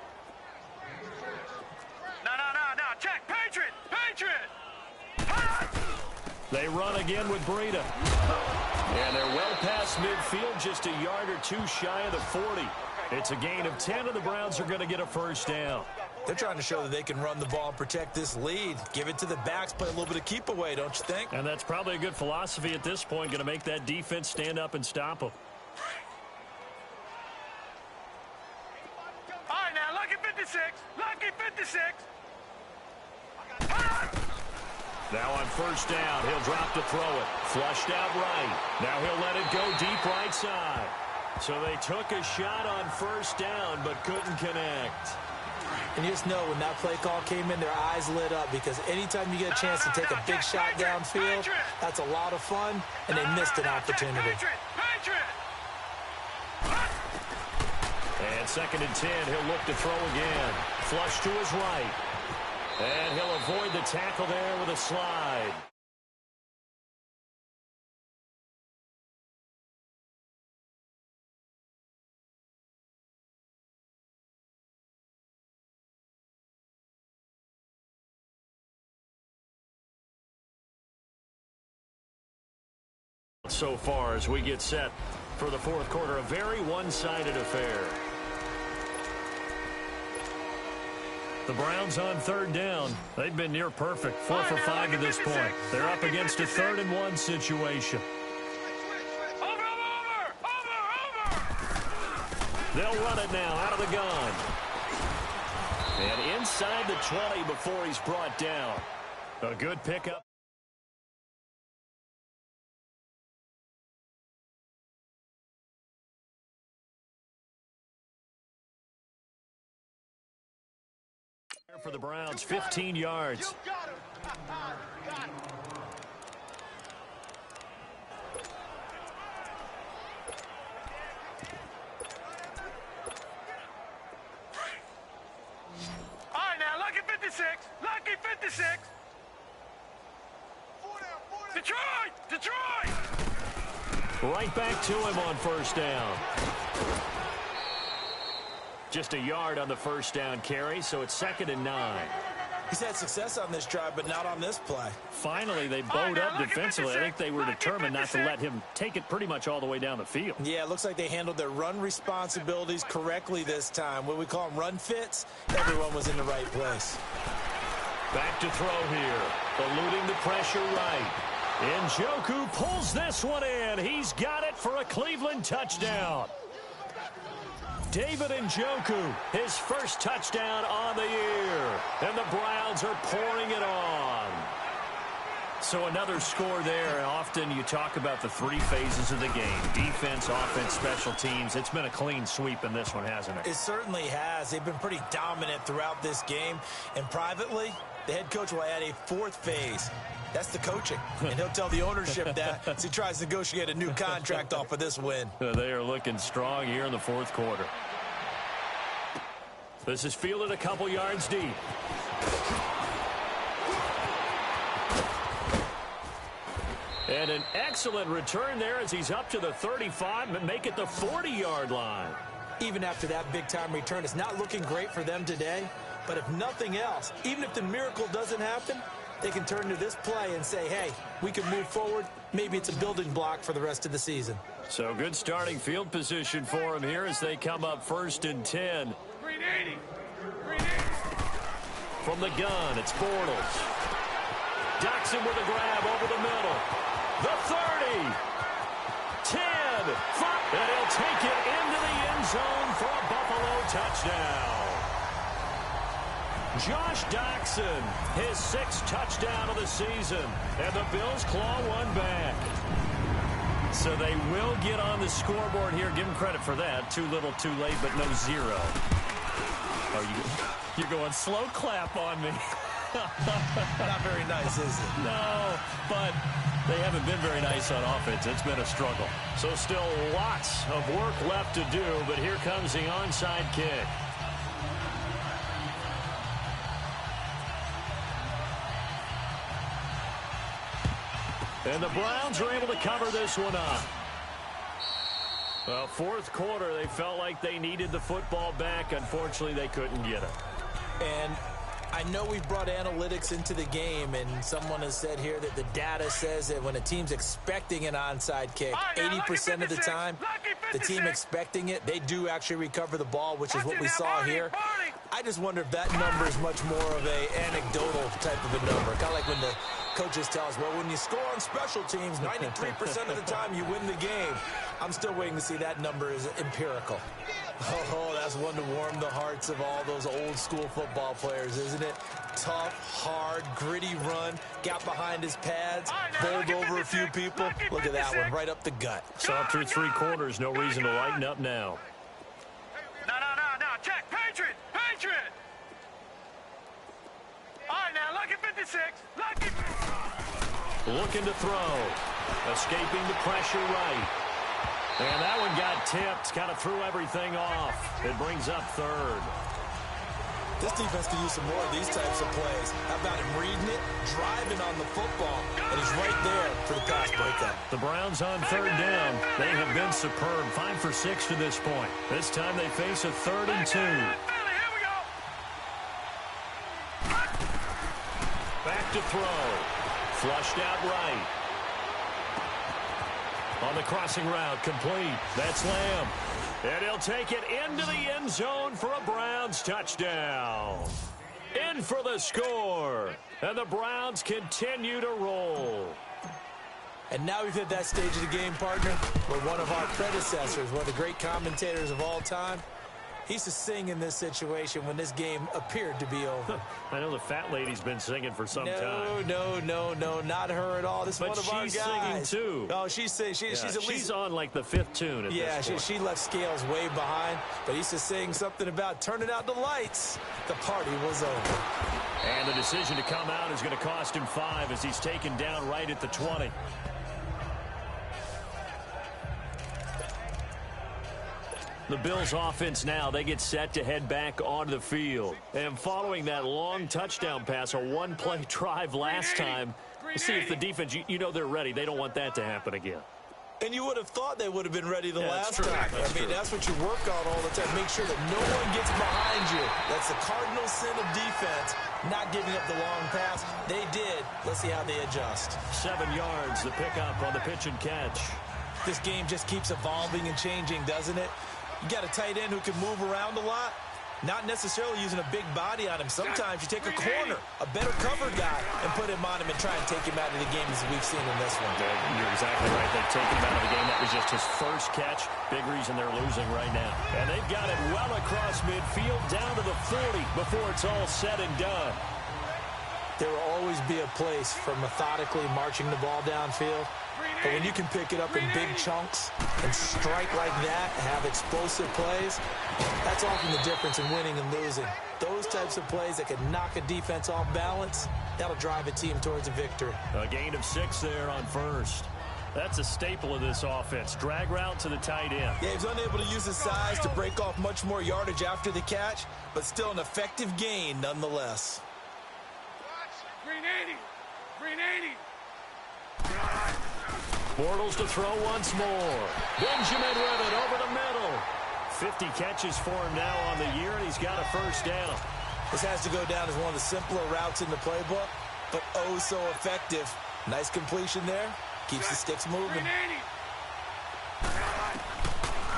[SPEAKER 3] No. Check. Patriot.
[SPEAKER 2] They run again with Breida. And they're well past midfield, just a yard or 2 shy of the 40. It's a gain of 10, and the Browns are going to get a first down.
[SPEAKER 1] They're trying to show that they can run the ball and protect this lead. Give it to the backs, play a little bit of keep away, don't you think?
[SPEAKER 2] And that's probably a good philosophy at this point, going to make that defense stand up and stop them.
[SPEAKER 3] All right, now, lucky 56.
[SPEAKER 2] Now on first down, he'll drop to throw it. Flushed out right. Now he'll let it go deep right side. So they took a shot on first down, but couldn't connect.
[SPEAKER 1] And you just know when that play call came in, their eyes lit up because anytime you get a chance to take a big shot downfield, that's a lot of fun, and they missed an opportunity.
[SPEAKER 2] And 2nd and 10, he'll look to throw again. Flush to his right. And he'll avoid the tackle there with a slide. So far as we get set for the fourth quarter, a very one-sided affair. The Browns on third down. They've been near perfect. 4 for 5 to this point. They're up against a 3rd and 1 situation.
[SPEAKER 3] Over.
[SPEAKER 2] They'll run it now out of the gun. And inside the 20 before he's brought down. A good pickup. For the Browns, 15 yards.
[SPEAKER 3] All right, now, lucky 56. Lucky 56. Detroit! Detroit!
[SPEAKER 2] Right back to him on first down. Just a yard on the first down carry, so it's 2nd and 9.
[SPEAKER 1] He's had success on this drive, but not on this play.
[SPEAKER 2] Finally, they bowed up defensively. I think they were determined not to let him take it pretty much all the way down the field.
[SPEAKER 1] Yeah, it looks like they handled their run responsibilities correctly this time. What we call them run fits, everyone was in the right place.
[SPEAKER 2] Back to throw here. Eluding the pressure right. Njoku pulls this one in. He's got it for a Cleveland touchdown. David Njoku, his first touchdown on the year. And the Browns are pouring it on. So another score there. Often you talk about the 3 phases of the game. Defense, offense, special teams. It's been a clean sweep in this one, hasn't it?
[SPEAKER 1] It certainly has. They've been pretty dominant throughout this game. And privately, the head coach will add a 4th phase. That's the coaching. And he'll tell the ownership that as he tries to negotiate a new contract off of this win.
[SPEAKER 2] They are looking strong here in the 4th quarter. This is fielded a couple yards deep. And an excellent return there as he's up to the 35 and make it the 40-yard line.
[SPEAKER 1] Even after that big-time return, it's not looking great for them today. But if nothing else, even if the miracle doesn't happen, they can turn to this play and say, hey, we can move forward. Maybe it's a building block for the rest of the season.
[SPEAKER 2] So good starting field position for him here as they come up 1st and 10.
[SPEAKER 3] Green 80. Green 80.
[SPEAKER 2] From the gun, it's Bortles. Jackson with a grab over the middle. The 30. 10. 5. And he'll take it into the end zone for a Buffalo touchdown. Josh Jackson, his 6th touchdown of the season. And the Bills claw one back. So they will get on the scoreboard here. Give them credit for that. Too little, too late, but no 0. Oh, you're going slow clap on me.
[SPEAKER 1] Not very nice, is it?
[SPEAKER 2] No, but they haven't been very nice on offense. It's been a struggle. So still lots of work left to do, but here comes the onside kick. And the Browns are able to cover this one up. Well, 4th quarter, they felt like they needed the football back. Unfortunately, they couldn't get it.
[SPEAKER 1] And I know we've brought analytics into the game, and someone has said here that the data says that when a team's expecting an onside kick, 80% of the time, the team expecting it, they do actually recover the ball, which is what we saw here. I just wonder if that number is much more of a anecdotal type of a number. Kind of like when the coaches tell us, well, when you score on special teams, 93% of the time you win the game. I'm still waiting to see that number is empirical. Oh, that's one to warm the hearts of all those old school football players, isn't it? Tough, hard, gritty run, got behind his pads, bowled over a few people. Look at that one, right up the gut.
[SPEAKER 2] Saw through 3 quarters, no reason to lighten up now.
[SPEAKER 3] No. Check. Patriot. All right, now, lucky 56. Lucky.
[SPEAKER 2] Looking to throw. Escaping the pressure right. And that one got tipped. Kind of threw everything off. It brings up 3rd.
[SPEAKER 1] This defense could use some more of these types of plays. How about him reading it, driving on the football, and he's right there for the pass breakup.
[SPEAKER 2] The Browns on 3rd down. They have been superb. 5 for 6 to this point. This time they face a 3rd and 2. Back to throw. Flushed out right. On the crossing route, complete. That's Lamb. And he'll take it into the end zone for a Browns touchdown. In for the score. And the Browns continue to roll.
[SPEAKER 1] And now we've hit that stage of the game, partner, where one of our predecessors, one of the great commentators of all time, He used to sing in this situation when this game appeared to be over.
[SPEAKER 2] I know the fat lady's been singing for some time.
[SPEAKER 1] No, not her at all. This is one of our guys.
[SPEAKER 2] But she's singing, too.
[SPEAKER 1] Oh, she's at least...
[SPEAKER 2] She's on, like, the 5th tune at this point.
[SPEAKER 1] She left Scales way behind, but he used to sing something about turning out the lights. The party was over.
[SPEAKER 2] And the decision to come out is going to cost him 5 as he's taken down right at the 20. The Bills offense now, they get set to head back onto the field. And following that long touchdown pass, a one-play drive last time, see if the defense, you know they're ready. They don't want that to happen again.
[SPEAKER 1] And you would have thought they would have been ready the last
[SPEAKER 2] true.
[SPEAKER 1] time. That's what you work on all the time. Make sure that no one gets behind you. That's the cardinal sin of defense, not giving up the long pass. They did. Let's see how they adjust.
[SPEAKER 2] 7 yards, the pickup on the pitch and catch.
[SPEAKER 1] This game just keeps evolving and changing, doesn't it? You got a tight end who can move around a lot, not necessarily using a big body on him. Sometimes you take a corner, a better cover guy, and put him on him and try and take him out of the game as we've seen in this one.
[SPEAKER 2] You're exactly right. They've taken him out of the game. That was just his first catch. Big reason they're losing right now. And they've got it well across midfield down to the 40 before it's all said and done.
[SPEAKER 1] There will always be a place for methodically marching the ball downfield. But when you can pick it up in big chunks and strike like that, have explosive plays, that's often the difference in winning and losing. Those types of plays that can knock a defense off balance, that'll drive a team towards a victory.
[SPEAKER 2] A gain of 6 there on first. That's a staple of this offense. Drag route to the tight end.
[SPEAKER 1] Yeah, he's unable to use his size to break off much more yardage after the catch, but still an effective gain nonetheless.
[SPEAKER 3] Green 80. Green 80.
[SPEAKER 2] Bortles to throw once more. Benjamin with it over the middle. 50 catches for him now on the year, and he's got a first down.
[SPEAKER 1] This has to go down as one of the simpler routes in the playbook, but oh so effective. Nice completion there. Keeps the sticks moving.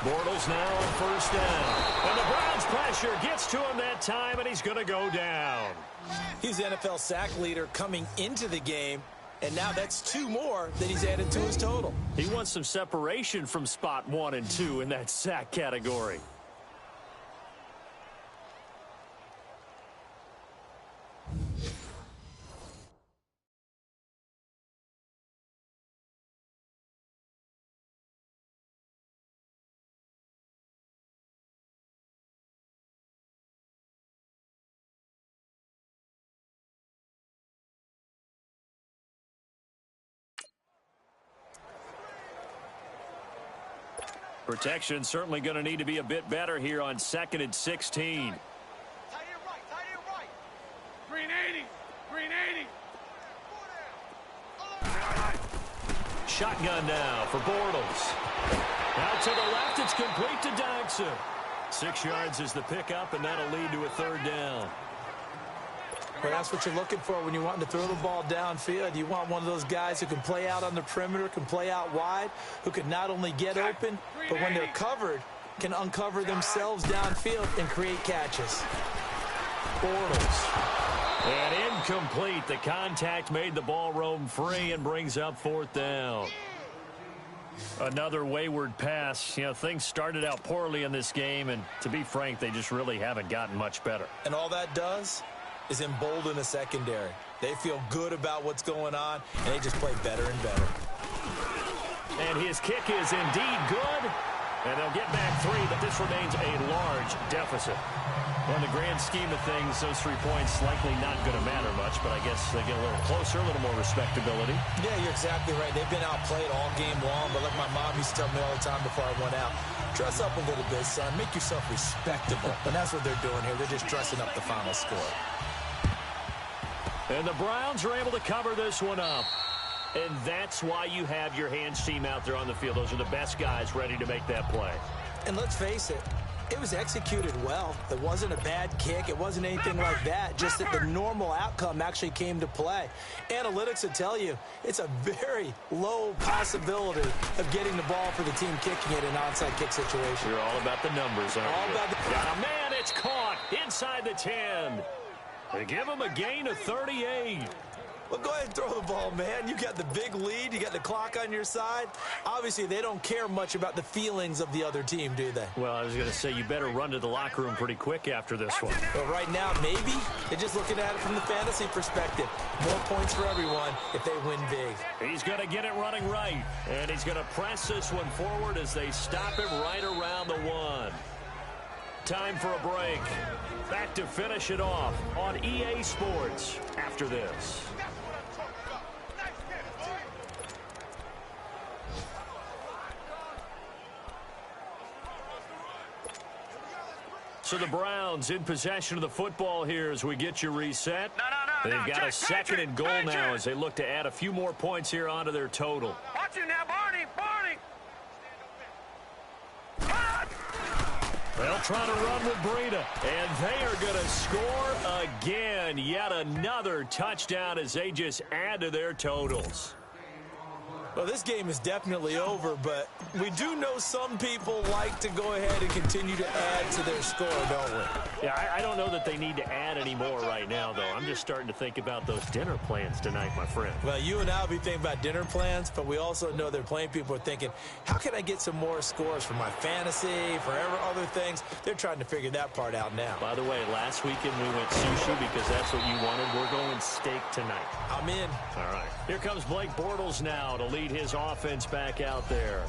[SPEAKER 2] Bortles now on first down. And the Browns pressure gets to him that time, and he's going to go down.
[SPEAKER 1] He's the NFL sack leader coming into the game. And now that's 2 more that he's added to his total.
[SPEAKER 2] He wants some separation from spot 1 and 2 in that sack category. Protection certainly going to need to be a bit better here on 2nd and 16.
[SPEAKER 3] Tight end right. Green 80. Green 80.
[SPEAKER 2] Shotgun now for Bortles. Out to the left, it's complete to Dodson. 6 yards is the pickup, and that'll lead to a 3rd down.
[SPEAKER 1] Well, that's what you're looking for when you're wanting to throw the ball downfield. You want one of those guys who can play out on the perimeter, can play out wide, who can not only get open, but when they're covered, can uncover themselves downfield and create catches.
[SPEAKER 2] Bortles. And incomplete. The contact made the ball roam free and brings up 4th down. Another wayward pass. You know, things started out poorly in this game, and to be frank, they just really haven't gotten much better.
[SPEAKER 1] And all that does is embolden a secondary. They feel good about what's going on, and they just play better and better.
[SPEAKER 2] And his kick is indeed good, and they'll get back 3, but this remains a large deficit. Well, in the grand scheme of things, those 3 points likely not going to matter much, but I guess they get a little closer, a little more respectability.
[SPEAKER 1] Yeah, you're exactly right. They've been outplayed all game long, but like my mom used to tell me all the time before I went out, dress up a little bit, son. Make yourself respectable. And that's what they're doing here. They're just dressing up the final score.
[SPEAKER 2] And the Browns are able to cover this one up. And that's why you have your hands team out there on the field. Those are the best guys ready to make that play.
[SPEAKER 1] And let's face it, it was executed well. It wasn't a bad kick. It wasn't anything like that. Just that the normal outcome actually came to play. Analytics would tell you it's a very low possibility of getting the ball for the team kicking it in an onside kick situation.
[SPEAKER 2] You're all about the numbers, aren't you?
[SPEAKER 1] All about the...
[SPEAKER 2] Got a man, it's caught inside the 10. They give him a gain of 38.
[SPEAKER 1] Well, go ahead and throw the ball, man. You got the big lead. You got the clock on your side. Obviously, they don't care much about the feelings of the other team, do they?
[SPEAKER 2] Well, I was going to say you better run to the locker room pretty quick after this one.
[SPEAKER 1] Well, right now, maybe. They're just looking at it from the fantasy perspective. More points for everyone if they win big.
[SPEAKER 2] He's going to get it running right, and he's going to press this one forward as they stop him right around the 1. Time for a break. Back to finish it off on EA Sports after this. So the Browns in possession of the football here as we get you reset. They've got a second and goal now as they look to add a few more points here onto their total.
[SPEAKER 3] Watch it now, Barney.
[SPEAKER 2] They'll try to run with Breida, and they are going to score again. Yet another touchdown as they just add to their totals.
[SPEAKER 1] Well, this game is definitely over, but we do know some people like to go ahead and continue to add to their score, don't we?
[SPEAKER 2] Yeah, I don't know that they need to add any more right now, though. I'm just starting to think about those dinner plans tonight, my friend.
[SPEAKER 1] Well, you and I will be thinking about dinner plans, but we also know they're playing people are thinking, how can I get some more scores for my fantasy, for other things? They're trying to figure that part out now.
[SPEAKER 2] By the way, last weekend we went sushi because that's what you wanted. We're going steak tonight.
[SPEAKER 1] I'm in.
[SPEAKER 2] All right. Here comes Blake Bortles now to lead his offense back out there.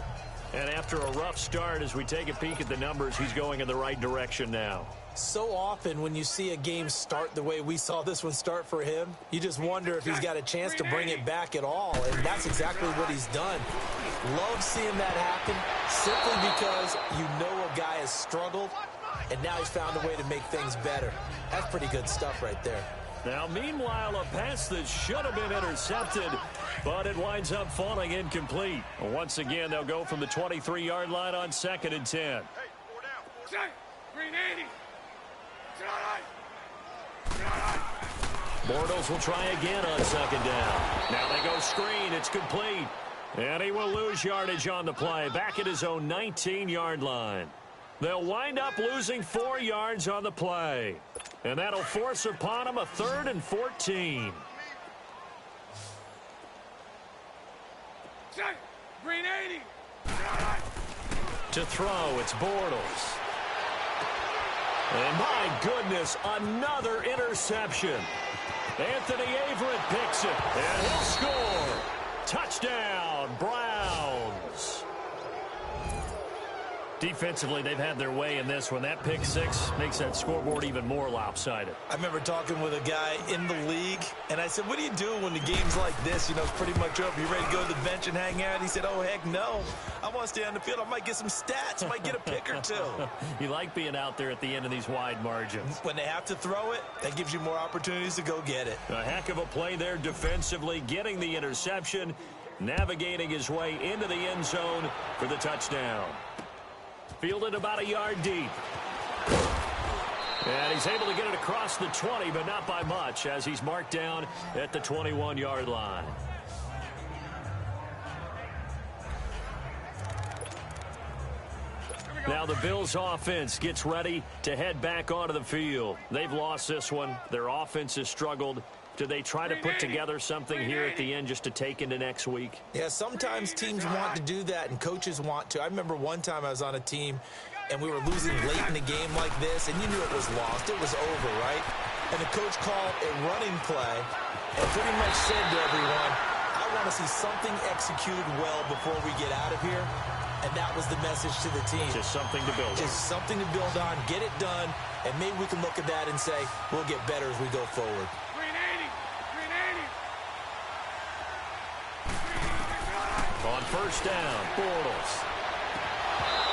[SPEAKER 2] And after a rough start, as we take a peek at the numbers, he's going in the right direction now.
[SPEAKER 1] So often when you see a game start the way we saw this one start for him, you just wonder if he's got a chance to bring it back at all, and that's exactly what he's done. Love seeing that happen simply because you know a guy has struggled, and now he's found a way to make things better. That's pretty good stuff right there.
[SPEAKER 2] Now, meanwhile, a pass that should have been intercepted, but it winds up falling incomplete. Once again, they'll go from the 23-yard line on 2nd and 10.
[SPEAKER 3] Hey, 4 down. Green 80.
[SPEAKER 2] Bortles will try again on 2nd down. Now they go screen. It's complete. And he will lose yardage on the play, back at his own 19-yard line. They'll wind up losing 4 yards on the play. And that'll force upon him a 3rd and 14.
[SPEAKER 3] Green 80.
[SPEAKER 2] To throw, it's Bortles. And my goodness, another interception. Anthony Averett picks it, and he'll score. Touchdown, Browns. Defensively, they've had their way in this one. That pick six makes that scoreboard even more lopsided.
[SPEAKER 1] I remember talking with a guy in the league, and I said, what do you do when the game's like this? You know, it's pretty much over. You ready to go to the bench and hang out? He said, oh, heck no. I want to stay on the field. I might get some stats. I might get a pick or two.
[SPEAKER 2] You like being out there at the end of these wide margins.
[SPEAKER 1] When they have to throw it, that gives you more opportunities to go get it.
[SPEAKER 2] A heck of a play there defensively, getting the interception, navigating his way into the end zone for the touchdown. Fielded about a yard deep. And he's able to get it across the 20, but not by much, as he's marked down at the 21-yard line. Now the Bills' offense gets ready to head back onto the field. They've lost this one. Their offense has struggled. Do they try to put together something here at the end just to take into next week?
[SPEAKER 1] Yeah, sometimes teams want to do that and coaches want to. I remember one time I was on a team and we were losing late in the game like this, and you knew it was lost. It was over, right? And the coach called a running play and pretty much said to everyone, I want to see something executed well before we get out of here. And that was the message to the team.
[SPEAKER 2] Just something to build on.
[SPEAKER 1] Just something to build on, get it done, and maybe we can look at that and say, we'll get better as we go forward.
[SPEAKER 2] On first down, Bortles.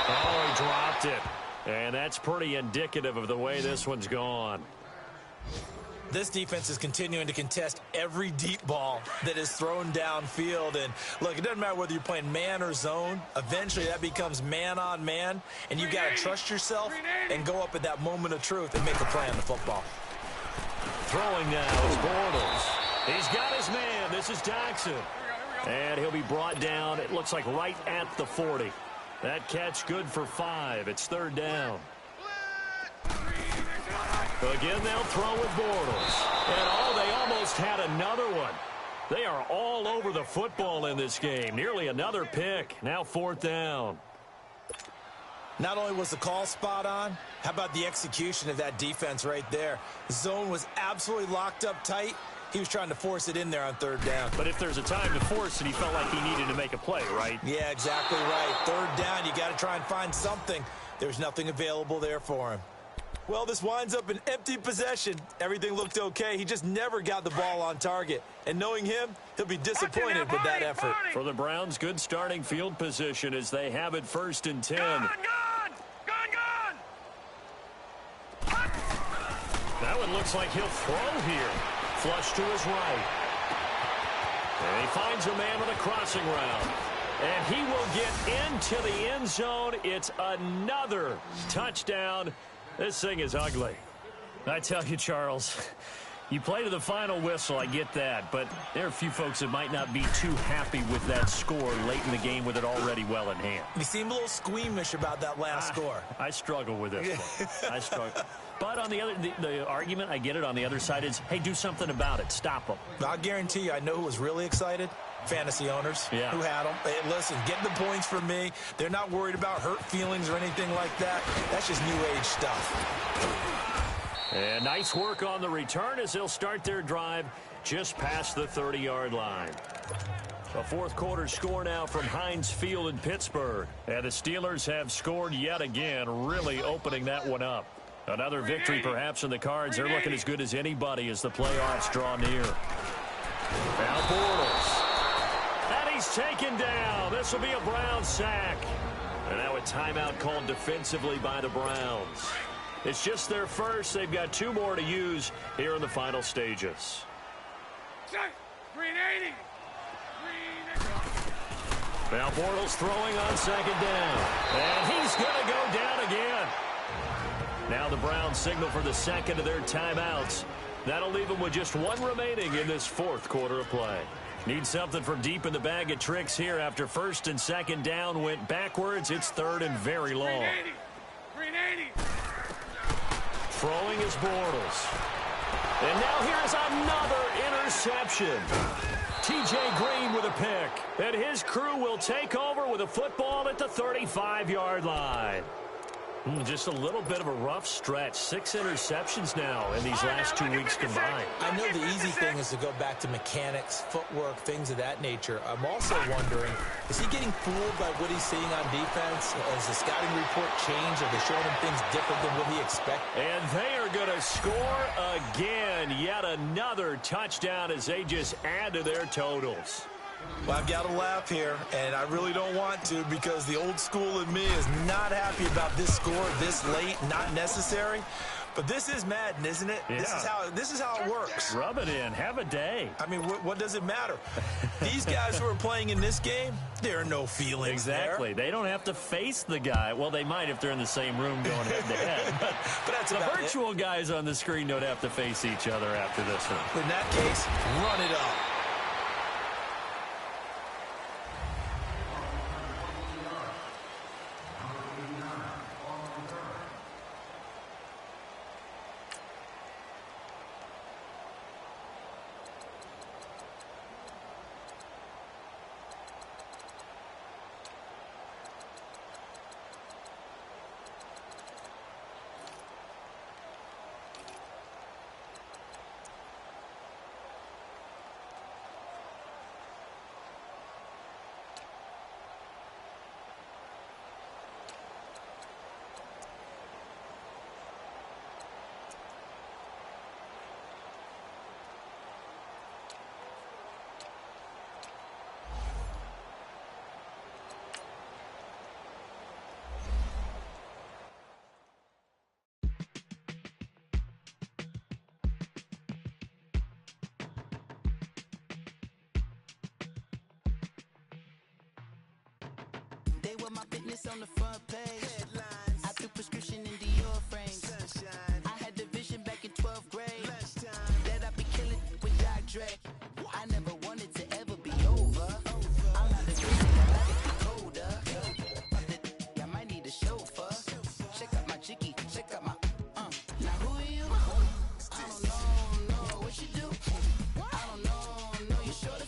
[SPEAKER 2] Oh, he dropped it. And that's pretty indicative of the way this one's gone.
[SPEAKER 1] This defense is continuing to contest every deep ball that is thrown downfield. And, look, it doesn't matter whether you're playing man or zone. Eventually, that becomes man on man. And you've got to trust yourself and go up at that moment of truth and make a play on the football.
[SPEAKER 2] Throwing now is Bortles. He's got his man. This is Jackson. And he'll be brought down, it looks like right at the 40. That catch good for 5. It's third down. Again, they'll throw with Bortles. And, oh, they almost had another one. They are all over the football in this game. Nearly another pick. Now 4th down.
[SPEAKER 1] Not only was the call spot on, how about the execution of that defense right there? The zone was absolutely locked up tight. He was trying to force it in there on 3rd down.
[SPEAKER 2] But if there's a time to force it, he felt like he needed to make a play, right?
[SPEAKER 1] Yeah, exactly right. 3rd down, you got to try and find something. There's nothing available there for him. Well, this winds up an empty possession. Everything looked okay. He just never got the ball on target. And knowing him, he'll be disappointed with that effort.
[SPEAKER 2] For the Browns, good starting field position as they have it 1st and 10.
[SPEAKER 3] Gone!
[SPEAKER 2] That one looks like he'll throw here. Flush to his right. And he finds a man with a crossing route. And he will get into the end zone. It's another touchdown. This thing is ugly. I tell you, Charles, you play to the final whistle, I get that. But there are a few folks that might not be too happy with that score late in the game with it already well in hand.
[SPEAKER 1] You seem a little squeamish about that last score.
[SPEAKER 2] I struggle with this one. I struggle. But on the other, the argument, I get it, on the other side is, hey, do something about it. Stop them.
[SPEAKER 1] I'll guarantee you, I know who was really excited. Fantasy owners who had them. Hey, listen, getting the points from me. They're not worried about hurt feelings or anything like that. That's just new age stuff.
[SPEAKER 2] And nice work on the return as they'll start their drive just past the 30-yard line. A 4th quarter score now from Heinz Field in Pittsburgh. And the Steelers have scored yet again, really opening that one up. Another victory perhaps in the cards. They're looking as good as anybody as the playoffs draw near. Now Bortles. And he's taken down. This will be a Browns sack. And now a timeout called defensively by the Browns. It's just their first. They've got 2 more to use here in the final stages.
[SPEAKER 3] 380.
[SPEAKER 2] Now Bortles throwing on 2nd down. And he's going to go down again. Now the Browns signal for the 2nd of their timeouts. That'll leave them with just 1 remaining in this 4th quarter of play. Need something from deep in the bag of tricks here after 1st and 2nd down went backwards. It's 3rd and very long.
[SPEAKER 3] 380.
[SPEAKER 2] Throwing is Bortles. And now here's another interception. T.J. Green with a pick. And his crew will take over with a football at the 35-yard line. Just a little bit of a rough stretch. 6 interceptions now in these last 2 weeks combined.
[SPEAKER 1] I know the easy thing is to go back to mechanics, footwork, things of that nature. I'm also wondering, is he getting fooled by what he's seeing on defense? Has the scouting report changed? Are they showing him things different than what he expected?
[SPEAKER 2] And they are going to score again. Yet another touchdown as they just add to their totals.
[SPEAKER 1] Well, I've got to laugh here, and I really don't want to because the old school in me is not happy about this score this late, not necessary. But this is Madden, isn't it?
[SPEAKER 2] Yeah.
[SPEAKER 1] This is how it works.
[SPEAKER 2] Rub it in. Have a day.
[SPEAKER 1] I mean, what does it matter? These guys who are playing in this game, there are no feelings
[SPEAKER 2] Exactly.
[SPEAKER 1] there.
[SPEAKER 2] They don't have to face the guy. Well, they might if they're in the same room going head-to-head. But
[SPEAKER 1] that's
[SPEAKER 2] the
[SPEAKER 1] about
[SPEAKER 2] virtual guys on the screen don't have to face each other after this one.
[SPEAKER 1] In that case, run it up.
[SPEAKER 5] They were my fitness on the front page. Headlines. I threw prescription in Dior frames. Sunshine. I had the vision back in 12th grade. That I'd be killing with Doc Dre. I never wanted to ever be over. I'm not a vision, I like it be colder. I might need a chauffeur. Check out my chicky, check out my Now who are you? I don't know what you do. I don't know you sure the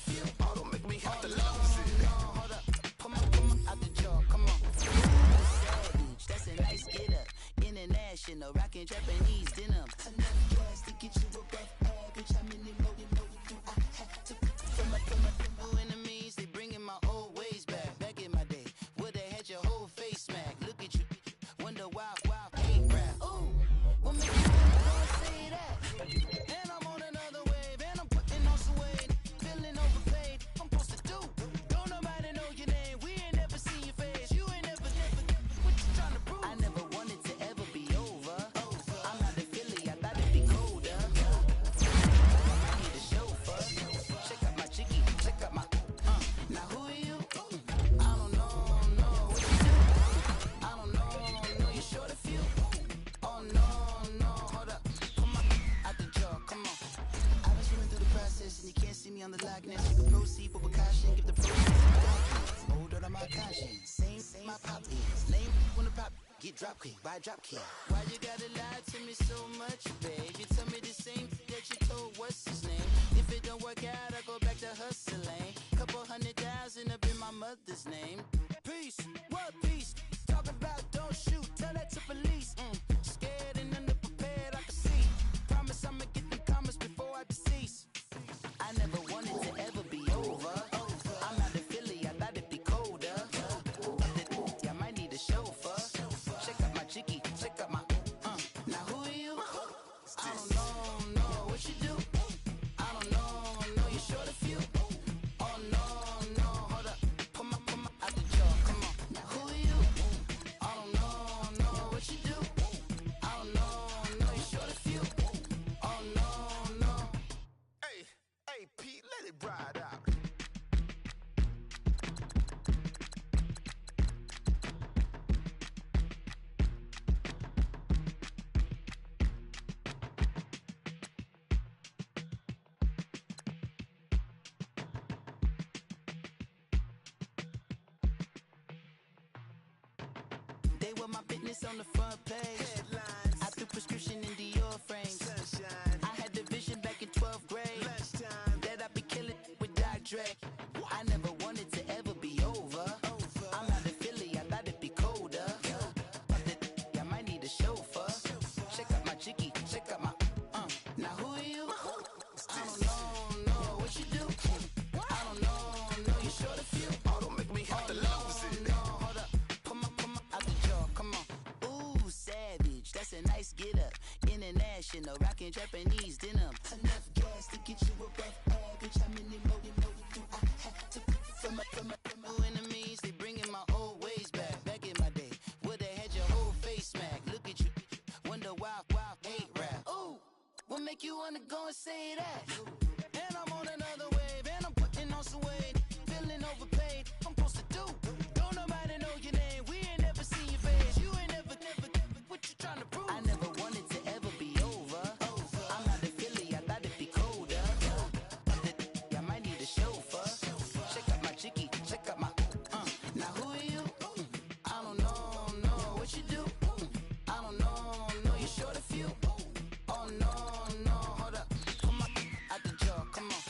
[SPEAKER 5] drop kick, by drop kick. Why you gotta lie to me so much, babe? You tell me the same that you told what's his name. If it don't work out, I go back to hustling. Couple 100,000 up in my mother's name. Peace, what peace? Talk about don't shoot, tell that to police. Scared and underprepared, I can see. Promise I'ma get them comments before I decease. I never wanted to ever be over. I'm not a Philly, I thought it'd be colder. I might need a chauffeur. Check out my jiggy, check out my now who are you? I don't know what you do. I don't know you're short a few. Oh no, hold up, pull my out the jaw, come on. Now who are you? I don't know what you do. I don't know you're short a few. Oh no.
[SPEAKER 3] Hey, Pete, let it ride out.
[SPEAKER 5] They were my business on the front page. Headlines. I threw prescription in Dior frames. Sunshine. I had the vision back in 12th grade. Lunchtime. That I'd be killing with Dr. Dre. I never wanted to ever be over. I'm not a Philly, I thought it'd be colder. I might need a chauffeur. Check out my jiggy, check out my now who are you? I don't know what you do. I don't know you're short a few.
[SPEAKER 3] Oh, don't make me have to lose it.
[SPEAKER 5] Hold up, pull my out the jaw, come on. Ooh, savage, that's a nice get up. International, rockin' Japanese denim. Enough gas to get you above average. How many more do I have to from my enemies? They bringing my old ways back. Back in my day, would've had your whole face smacked. Look at you, wonder why hate rap. Ooh, what make you wanna go and say that? And I'm on another wave, and I'm putting on some weight. Feeling overpaid, I'm supposed to do. Don't nobody know your name, we ain't never seen your face. You ain't never, what you trying to prove? I never wanted to ever be over. I'm not a Philly, I thought it'd be colder. I might need a chauffeur. Check out my jiggy, check out my now who are you? I don't know what you do. I don't know you're short a few. Oh no, hold up, come on, out the jaw, come on.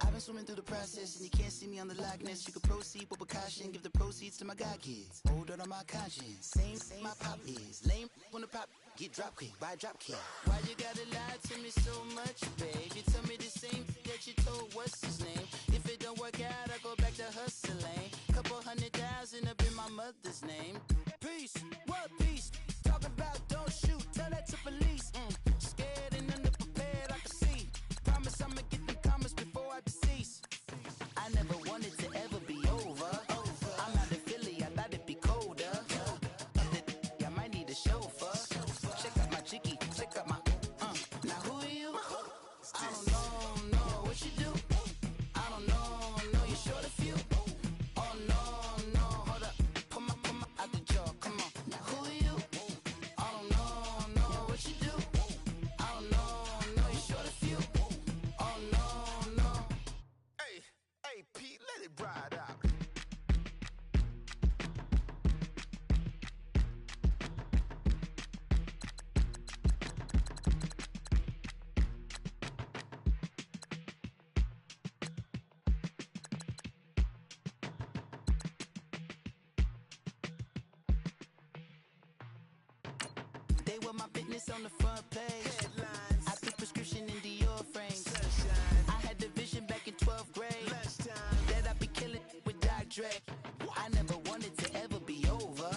[SPEAKER 5] I've been swimming through the process and you can't see me on the Loch Ness. You can proceed with caution, give the proceeds to my god kids. Hold on my conscience, same my pop is. Lame when the pop get drop kick, by drop kick. Why you gotta lie to me so much, babe? You tell me the same that you told what's his name. If it don't work out, I go back to hustling. Couple 100,000 up in my mother's name. Peace, what peace? Talk about don't shoot, tell that to police. Scared and underprepared, I can see. Promise I'ma get them comments before I decease. I never wanted to ever be over. I'm not a Philly, I thought it'd be colder. I might need a chauffeur. Check out my jiggy, check out my now who are you? I don't know what you do. I don't know you're short a few. Oh no, hold up, pull my out the jaw, come on. Now who are you? I don't know what you do. I don't know you're short a few. Oh no.
[SPEAKER 3] Hey, Pete, let it ride out.
[SPEAKER 5] They were my business on the front page. Headlines. I threw prescription in Dior frames.
[SPEAKER 3] Sunshine.
[SPEAKER 5] I had the vision back in 12th grade.
[SPEAKER 3] Lunchtime.
[SPEAKER 5] That I'd be killing with Dr. Dre. I never wanted to ever be over.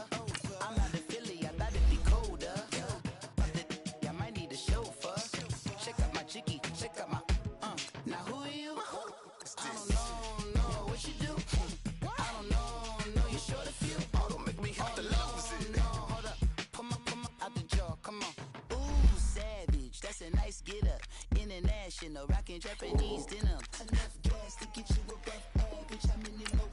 [SPEAKER 5] I'm not a Philly, I thought it'd be colder. I might need a chauffeur. Check out my jiggy, check out my now who are you? I don't know what you do. I don't know you're short a few.
[SPEAKER 3] Oh, don't make me have to lose it.
[SPEAKER 5] Hold up, pull my out the jaw, come on. Ooh, savage, that's a nice get up. International, rockin' Japanese denim. Enough gas to get you above average. How many more